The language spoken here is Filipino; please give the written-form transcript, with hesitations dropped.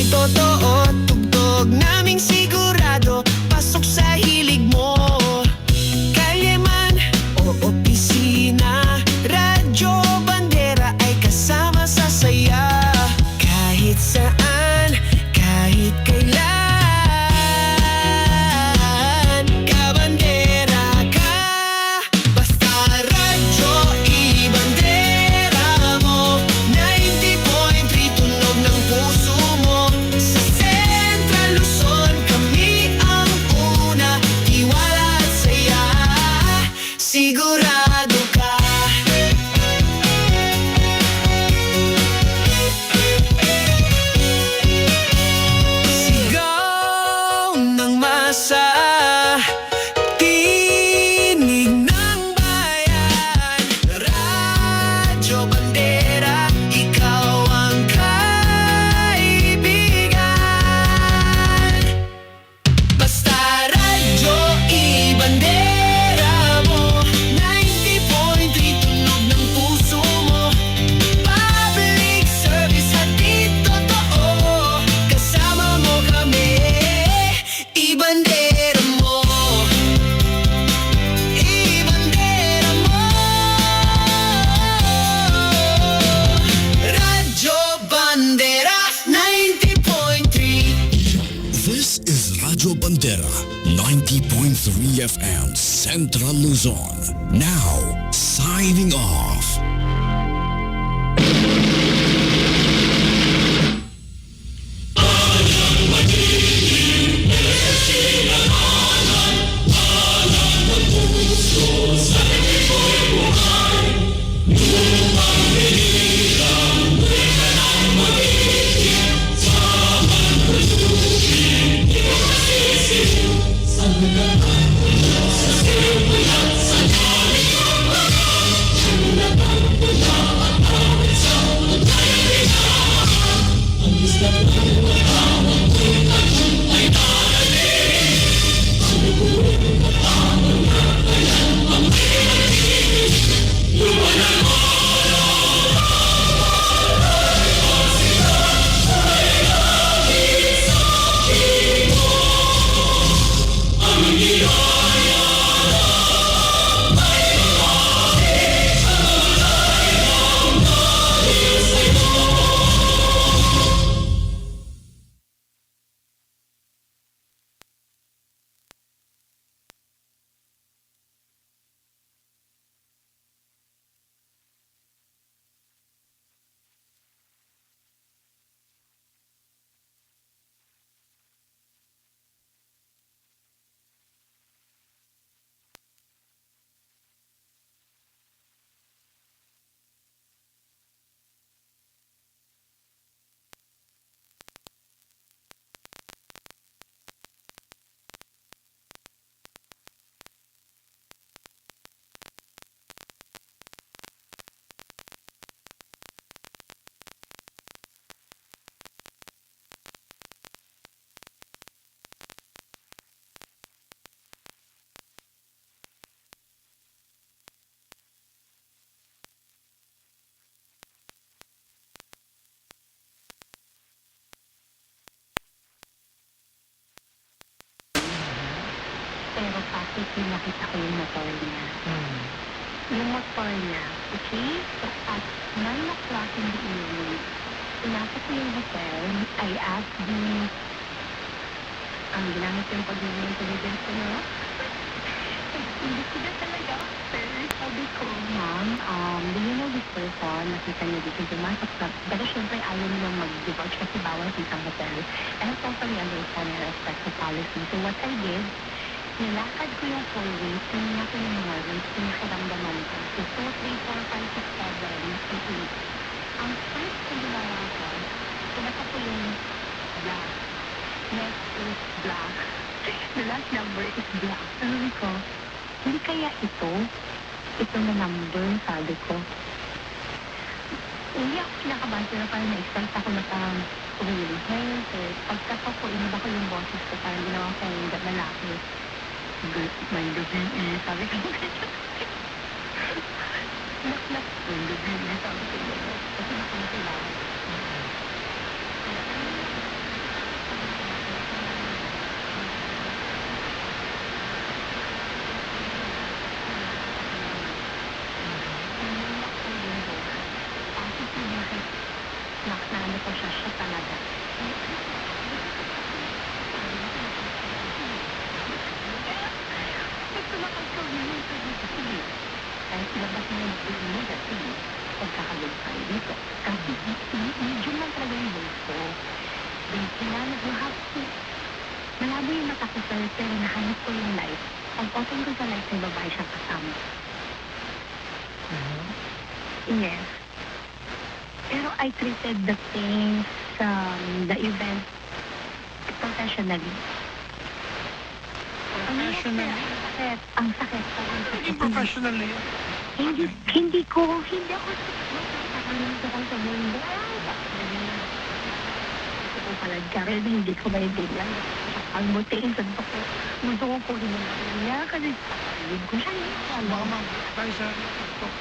ay totoo, tugtog naming sigurado, pasok sa hilig mo. Kalye man o opisina, Radyo Bandera ay kasama sa saya. Kahit saan, kahit kailan, kabandera ka. Basta radyo, ibandera mo. 90.3 tunog ng puso mo. Sa Central Luzon, kami ang una. Tiwala at saya, sigurado ka. Sigaw ng masa, tinig ng bayan. Radyo Bandera, ikaw ang kaibigan. Basta radyo, ibandera mo. 90.3 tunog ng puso mo. Public service, hatid totoo. Kasama mo kami, ibandera mo. Ibandera mo. Radyo Bandera 90.3. This is Radyo Bandera, 90.3 FM, Central Luzon. Now, signing off. Pero bakit yung nakita ko yung motor niya? Yung motor niya, okay? So at 9 o'clock in the evening, pinasok ko yung hotel, I asked ang ginamit yung pag-ibig intelligence ko, no? Hindi ko na talaga, sir. Sabi ko, ma'am, do you know this person? Nakita niyo dito pumasok na. Pero syempre, ayaw nilang mag-divulge kasi bawal sa isang hotel. And I totally understand and respect the policy. So what I did, nilakad ko yung full weight, tingnan ko yung mga weight, pinakaramdaman ko. So 2, 3, 4, 5, 6, 7, 8. Ang first ko ginawa ko, pinaka ko yung black. Next is black. The last number is black. Sabi ko, hindi kaya ito na number, sabi ko. Hindi ako kinakabahan na parang na-expect ako na parang really health. Pagkata ko, inaba ko yung boses ko, parang ginawa ko yung lalaki. May gabi, sabi ko. Nak, may gabi, sabi ko. Kasi nakuha sila. na po yung negative pagkakalumpay dito. Kasi medium lang talaga yung voice ko. Then, kailangan you have to, malabo yung mata ko sir, pero nahanap ko yung light. Pag open ko sa light, may babae siya kasama. Yes. Pero I treated the things, the event professionally. Professionally? Ang sakit. Naging professional na yun. Hindi ako nakakalimutan ko sa mundo. Gusto ko pala Jared, hindi ko maintindihan. Ang butiin sa ko. Gusto ko kunin niya kasi hindi ko siya Baka tayo sa TikTok.